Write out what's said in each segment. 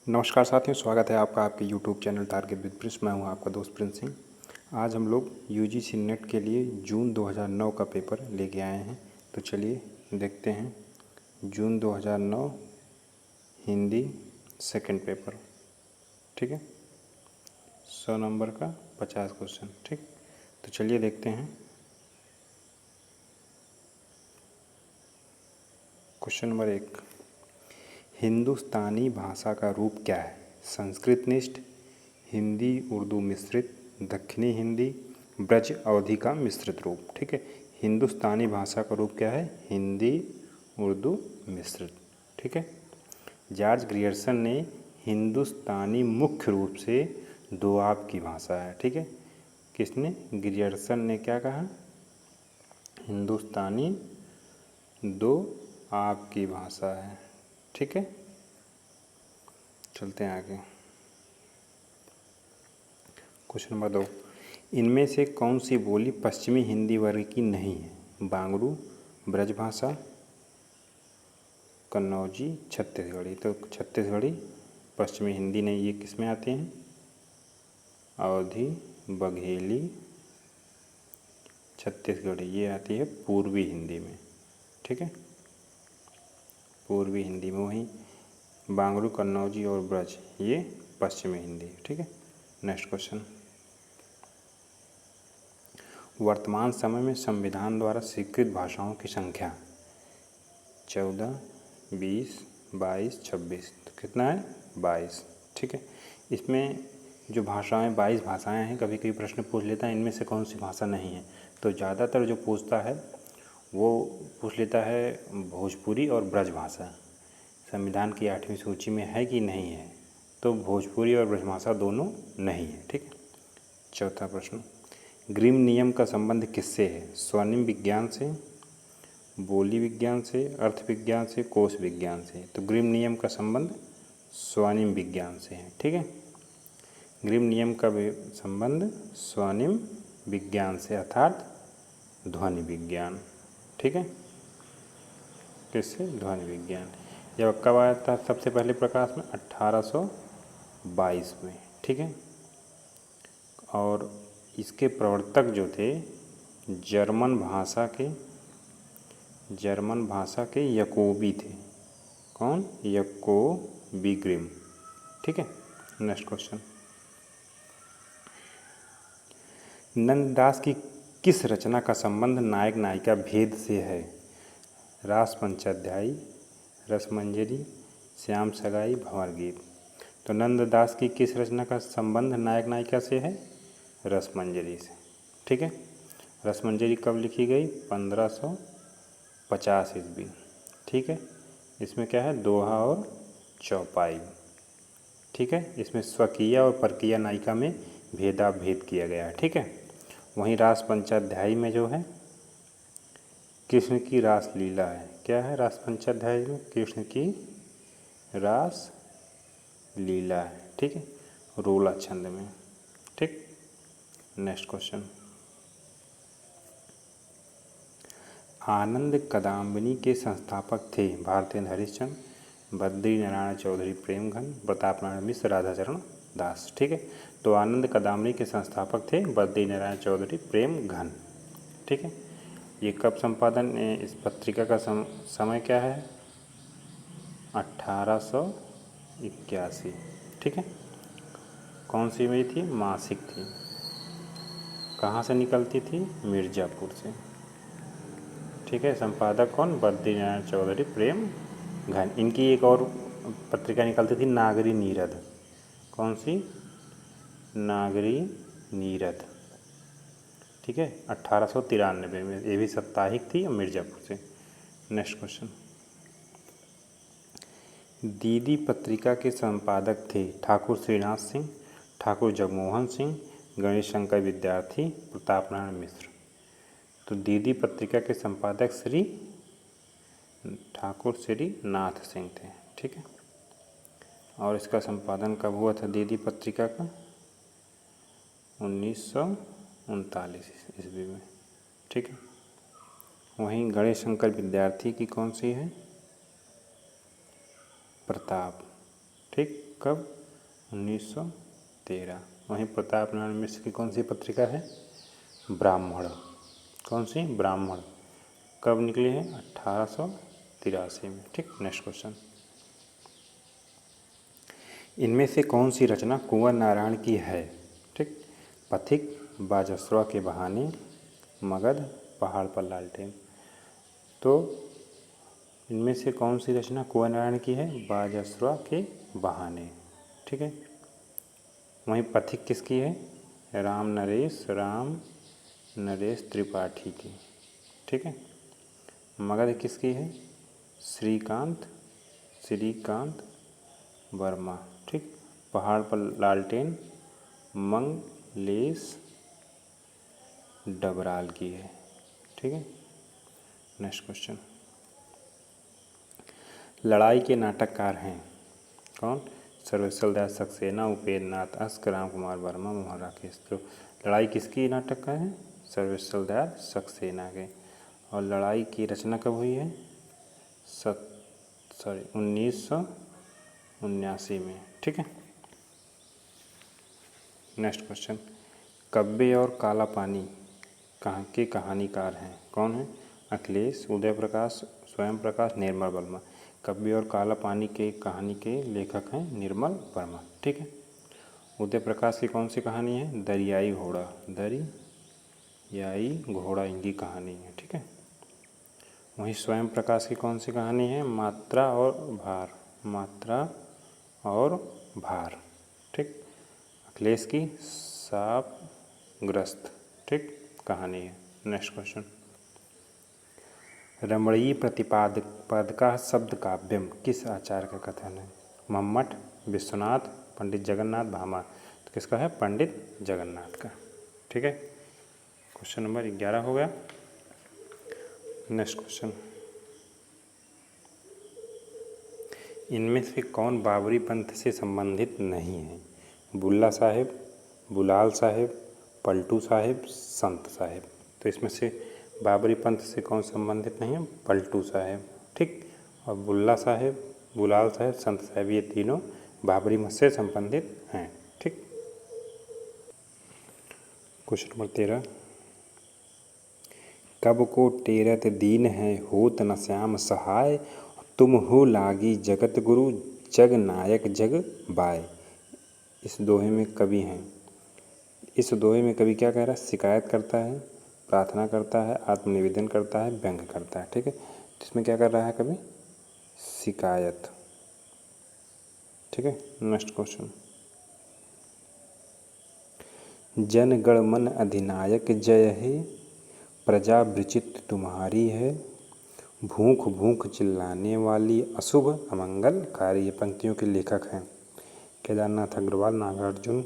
नमस्कार साथियों, स्वागत है आपका आपके YouTube channel target with Prince. मैं हूं आपका दोस्त प्रिंस सिंह। आज हम लोग यूजीसी नेट के लिए जून 2009 का पेपर लेके आए हैं। तो चलिए देखते हैं। जून 2009 हिंदी सेकंड पेपर, ठीक है, 100 नंबर का 50 क्वेश्चन, ठीक। तो चलिए देखते हैं। क्वेश्चन नंबर 1, हिंदुस्तानी भाषा का रूप क्या है? संस्कृतनिष्ठ, हिंदी उर्दू मिश्रित, दक्षिणी हिंदी, ब्रज अवधि का मिश्रित रूप, ठीक है। हिंदुस्तानी भाषा का रूप क्या है? हिंदी उर्दू मिश्रित, ठीक है। जॉर्ज ग्रियर्सन ने हिंदुस्तानी मुख्य रूप से दोआब की भाषा है, ठीक है। किसने? ग्रियर्सन ने क्या कहा? हिंदुस्तानी दो आप की भाषा है, ठीक है। चलते हैं आगे। क्वेश्चन नंबर 2, इनमें से कौन सी बोली पश्चिमी हिंदी वर्ग की नहीं है? बांगड़ू, ब्रजभाषा, कन्नौजी, छत्तीसगढ़ी। तो छत्तीसगढ़ी पश्चिमी हिंदी नहीं, ये किस में आते हैं? अवधी, बघेली, छत्तीसगढ़ी, ये आती है पूर्वी हिंदी में, ठीक है। पूर्वी हिंदी में वहीं बांगड़ू, कन्नौजी और ब्रज ये पश्चिमी हिंदी, ठीक है। नेक्स्ट क्वेश्चन, वर्तमान समय में संविधान द्वारा स्वीकृत भाषाओं की संख्या 14, 20, 22, 26। तो कितना है? 22, ठीक है। इसमें जो भाषाएं 22 भाषाएं हैं, कभी कभी प्रश्न पूछ लेता है इनमें से कौन सी भाषा नहीं है। तो ज़्यादातर जो पूछता है वो पूछ लेता है भोजपुरी और ब्रज भाषा संविधान की 8वीं सूची में है कि नहीं है। तो भोजपुरी और ब्रजभाषा दोनों नहीं है, ठीक है। चौथा प्रश्न, ग्रीम नियम का संबंध किससे है? स्वनिम विज्ञान से, बोली विज्ञान से, अर्थ विज्ञान से, कोश विज्ञान से। तो ग्रीम नियम का संबंध स्वनिम विज्ञान से है, ठीक है। ग्रीम नियम का संबंध स्वनिम विज्ञान से अर्थात ध्वनि विज्ञान, ठीक है। किससे? ध्वनि विज्ञान। जब कब आया था सबसे पहले प्रकाश में? 1822 में, ठीक है। और इसके प्रवर्तक जो थे जर्मन भाषा के याकोबी थे। कौन? याकोबी ग्रिम, ठीक है। नेक्स्ट क्वेश्चन, नंददास की किस रचना का संबंध नायक नायिका भेद से है? रास पंचाध्यायी, रसमंजरी, श्याम सगाई, भंवर गीत। तो नंददास की किस रचना का संबंध नायक नायिका से है? रसमंजरी से, ठीक है। रसमंजरी कब लिखी गई? 1550 ईस्वी, ठीक है। इसमें क्या है? दोहा और चौपाई, ठीक है। इसमें स्वकीय और परकीय नायिका में भेदाभेद किया गया है, ठीक है। वहीं रास पंचाध्यायी में जो है कृष्ण की रास लीला है। क्या है रास पंचाध्यायी में? कृष्ण की रास लीला है, ठीक है, रोला छंद में, ठीक। नेक्स्ट क्वेश्चन, आनंद कदाम्बिनी के संस्थापक थे भारतेंद्र हरिश्चंद्र, बद्री नारायण चौधरी प्रेमघन, प्रताप नारायण मिश्र, राधाचरण दास, ठीक है। तो आनंद कदाम्बिनी के संस्थापक थे बद्री नारायण चौधरी प्रेमघन, ठीक है। ये कब संपादन? इस पत्रिका का समय क्या है? 1881, ठीक है। कौन सी में थी? मासिक थी। कहाँ से निकलती थी? मिर्ज़ापुर से, ठीक है। संपादक कौन? बद्रीनारायण चौधरी प्रेमघन। इनकी एक और पत्रिका निकलती थी नागरी नीरद। कौन सी? नागरी नीरद, ठीक है, 1893 में। ये भी साप्ताहिक थी और मिर्ज़ापुर से। नेक्स्ट क्वेश्चन, दीदी पत्रिका के संपादक थे ठाकुर श्रीनाथ सिंह, ठाकुर जगमोहन सिंह, गणेश शंकर विद्यार्थी, प्रताप नारायण मिश्र। तो दीदी पत्रिका के संपादक श्री ठाकुर श्री नाथ सिंह थे, ठीक है। और इसका संपादन कब हुआ था दीदी पत्रिका का? 1939 ईस्वी में, ठीक है। वहीं गणेश शंकर विद्यार्थी की कौन सी है? प्रताप, ठीक। कब? 1913। वहीं प्रताप नारायण मिश्र की कौन सी पत्रिका है? ब्राह्मण। कौन सी? ब्राह्मण। कब निकली है? 1883 में। ठीक। नेक्स्ट क्वेश्चन, इनमें से कौन सी रचना कुंवर नारायण की है? ठीक। पथिक, बाजसवा के बहाने, मगध, पहाड़ पर लालटेन। तो इनमें से कौन सी रचना कुंवर नारायण की है? बाजसवा के बहाने। ठीक है। वहीं पथिक किसकी है? राम नरेश त्रिपाठी की। ठीक है। मगध किसकी है? श्रीकांत वर्मा। ठीक। पहाड़ पर लालटेन मंगलेश डबराल की है। ठीक है। नेक्स्ट क्वेश्चन, लड़ाई के नाटककार हैं कौन? सर्वेश्वर दयाल सक्सेना, उपेंद्र नाथ अश्क, राम कुमार वर्मा, मोहन राकेश। तो लड़ाई किसकी नाटककार है? सर्वेश्वर दयाल सक्सेना के। और लड़ाई की रचना कब हुई है? 1979 में। ठीक है। नेक्स्ट क्वेश्चन, कब्बे और काला पानी कहाँ के कहानीकार हैं? कौन है? अखिलेश, उदय प्रकाश, स्वयं प्रकाश, निर्मल वर्मा। कब्बे और काला पानी के कहानी के लेखक हैं निर्मल वर्मा। ठीक है। उदय प्रकाश की कौन सी कहानी है? दरियाई घोड़ा इनकी कहानी है। ठीक है। वहीं स्वयं प्रकाश की कौन सी कहानी है? मात्रा और भार। ठीक। अखिलेश की शापग्रस्त। ठीक कहानी है। नेक्स्ट क्वेश्चन, रमणीय प्रतिपादका शब्द काव्यम किस आचार्य का कथन है? मम्मट, विश्वनाथ, पंडित जगन्नाथ, भामा। तो किसका है? पंडित जगन्नाथ का। ठीक है। क्वेश्चन नंबर 11 हो गया। नेक्स्ट क्वेश्चन, इनमें से कौन बाबरी पंथ से संबंधित नहीं है? बुल्ला साहिब, बुलाल साहिब, पलटू साहिब, संत साहिब। तो इसमें से बाबरी पंथ से कौन संबंधित नहीं है? पलटू साहिब। ठीक। और बुल्ला साहिब, बुलाल साहिब, संत साहिब, ये तीनों बाबरी मत से संबंधित हैं। ठीक। क्वेश्चन नंबर 13, कब को टेरत दीन है होत न श्याम सहाय, तुम हो लागी जगत गुरु जग नायक जग बाय। इस दोहे में कवि हैं। इस दोहे में कवि क्या कह रहा है? शिकायत करता है, प्रार्थना करता है, आत्मनिवेदन करता है, व्यंग करता है। ठीक है। इसमें क्या कर रहा है कवि? शिकायत। ठीक है। नेक्स्ट क्वेश्चन, जन गण मन अधिनायक जय है, प्रजा विचित्र तुम्हारी है, भूख भूख चिल्लाने वाली अशुभ अमंगलकारी। ये पंक्तियों के लेखक हैं केदारनाथ अग्रवाल, नागार्जुन,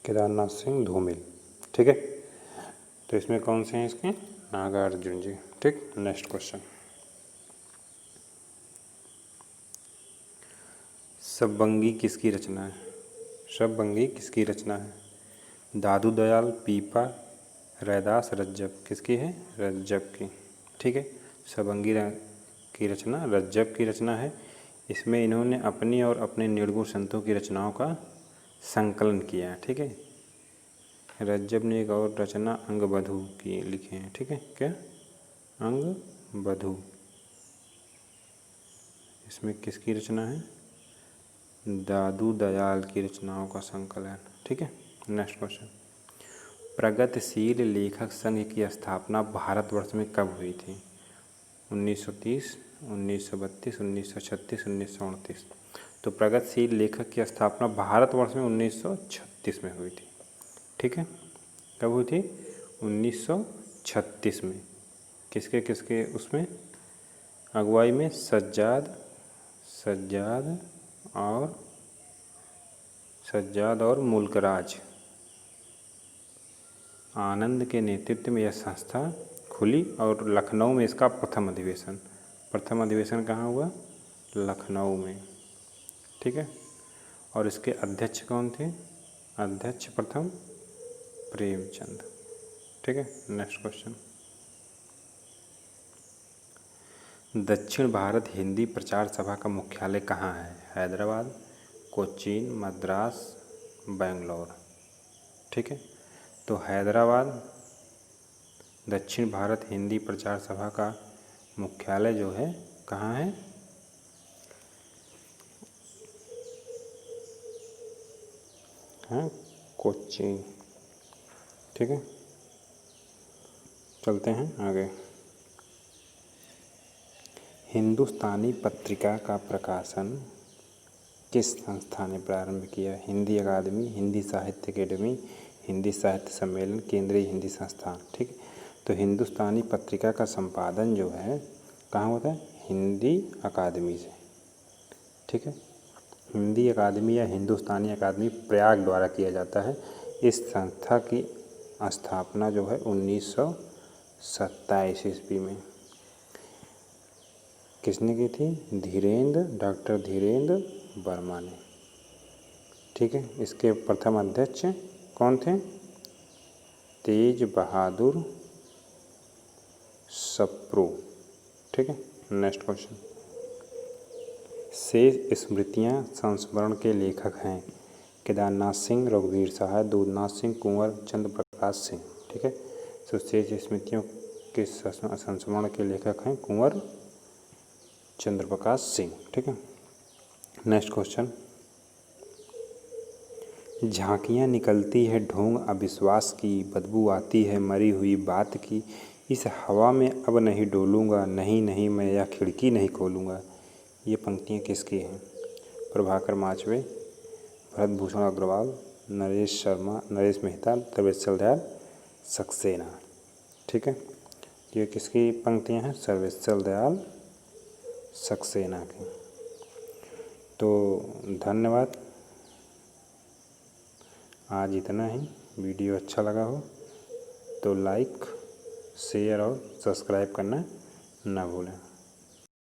केदारनाथ सिंह धूमिल। ठीक है। तो इसमें कौन से हैं इसके? नागार्जुन जी। ठीक। नेक्स्ट क्वेश्चन, शबंगी किसकी रचना है? शबंगी किसकी रचना है? दादू दयाल, पीपा, रैदास, रज्जब। किसकी है? रज्जब की। ठीक है। शबंगी की रचना रज्जब की रचना है। इसमें इन्होंने अपनी और अपने निर्गुण संतों की रचनाओं का संकलन किया है। ठीक है। रज्जब ने एक और रचना अंगबधू की लिखी है। ठीक है। क्या? अंगबधू। इसमें किसकी रचना है? दादू दयाल की रचनाओं का संकलन। ठीक है। नेक्स्ट क्वेश्चन, प्रगतिशील लेखक संघ की स्थापना भारतवर्ष में कब हुई थी? 1930, 1932, 1936, 1938। तो प्रगतिशील लेखक की स्थापना भारतवर्ष में 1936 में हुई थी। ठीक है। कब हुई थी? 1936 में। किसके किसके उसमें अगुवाई में? सज्जाद और मुल्कराज आनंद के नेतृत्व में यह संस्था खुली और लखनऊ में इसका प्रथम अधिवेशन कहाँ हुआ? लखनऊ में। ठीक है। और इसके अध्यक्ष कौन थे? अध्यक्ष प्रथम प्रेमचंद। ठीक है। नेक्स्ट क्वेश्चन, दक्षिण भारत हिंदी प्रचार सभा का मुख्यालय कहाँ है? हैदराबाद, कोचीन, मद्रास, बेंगलोर। ठीक है। तो हैदराबाद दक्षिण भारत हिंदी प्रचार सभा का मुख्यालय जो है कहाँ है? हाँ, कोचीन। ठीक है, चलते हैं आगे। हिंदुस्तानी पत्रिका का प्रकाशन किस संस्था ने प्रारंभ किया? हिंदी अकादमी, हिंदी साहित्य अकेडमी, हिंदी साहित्य सम्मेलन, केंद्रीय हिंदी संस्थान। ठीक है। तो हिंदुस्तानी पत्रिका का संपादन जो है कहाँ होता है? हिंदी अकादमी से। ठीक है। हिंदी अकादमी या हिंदुस्तानी अकादमी प्रयाग द्वारा किया जाता है। इस संस्था की स्थापना जो है 1927 ईस्वी में किसने की थी? डॉक्टर धीरेन्द्र वर्मा ने। ठीक है। इसके प्रथम अध्यक्ष कौन थे? तेज बहादुर सप्रू। ठीक है। Next question. शेष स्मृतियाँ संस्मरण के लेखक हैं केदारनाथ सिंह, रघुवीर सहाय, दूधनाथ सिंह, कुंवर चंद्र प्रकाश सिंह। ठीक है। तो शेष स्मृतियों के संस्मरण के लेखक हैं कुंवर चंद्र प्रकाश सिंह। ठीक है। Next question. झांकियाँ निकलती है ढोंग अविश्वास की, बदबू आती है मरी हुई बात की, इस हवा में अब नहीं डोलूंगा, नहीं नहीं मैं यह खिड़की नहीं खोलूंगा। ये पंक्तियाँ किसकी हैं? प्रभाकर माचवे, भरत भूषण अग्रवाल, नरेश शर्मा, नरेश मेहता, सर्वेश्वर दयाल सक्सेना। ठीक है। ये किसकी पंक्तियाँ हैं? सर्वेश्वर दयाल सक्सेना की। तो धन्यवाद। आज इतना ही। वीडियो अच्छा लगा हो तो लाइक, शेयर और सब्सक्राइब करना ना भूलें।